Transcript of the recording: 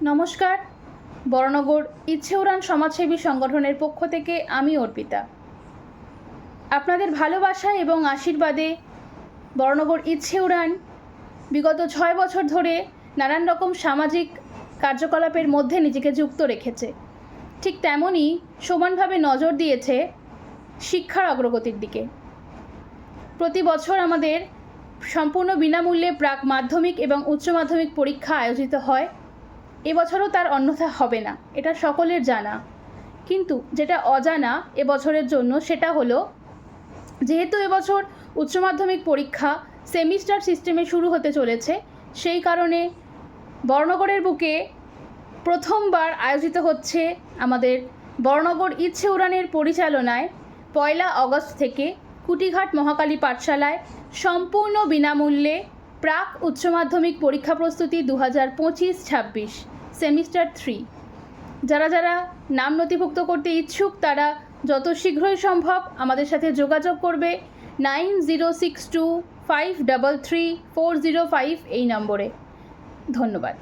নমস্কার। বড়নগর ইচ্ছে উড়ান সমাজসেবী সংগঠনের পক্ষ থেকে আমি অর্পিতা। আপনাদের ভালোবাসা এবং আশীর্বাদে বড়নগর ইচ্ছে উড়ান বিগত 6 বছর ধরে নানান রকম সামাজিক কার্যকলাপের মধ্যে নিজেকে যুক্ত রেখেছে। ঠিক তেমনই সমানভাবে নজর দিয়েছে শিক্ষার অগ্রগতির দিকে। প্রতি বছর আমাদের সম্পূর্ণ বিনামূল্যে প্রাক মাধ্যমিক এবং উচ্চ মাধ্যমিক পরীক্ষা আয়োজিত হয়। এবছরও তার অন্যথা হবে না, এটা সকলের জানা। কিন্তু যেটা অজানা এবছরের জন্য সেটা হলো, যেহেতু এবছর উচ্চ মাধ্যমিক পরীক্ষা সেমিস্টার সিস্টেমে শুরু হতে চলেছে, সেই কারণে বড়নগরের বুকে প্রথমবার আয়োজিত হচ্ছে আমাদের বড়নগর ইচ্ছে উড়ানের পরিচালনায় 1 আগস্ট থেকে কুটিঘাট মহাকালী পাঠশালায় সম্পূর্ণ বিনামূল্যে প্রাক উচ্চ মাধ্যমিক পরীক্ষা প্রস্তুতি 2025-26 সেমিস্টার 3। যারা নাম নথিভুক্ত করতে ইচ্ছুক তারা যত শীঘ্রই সম্ভব আমাদের সাথে যোগাযোগ করবে 9062533405 এই নম্বরে। ধন্যবাদ।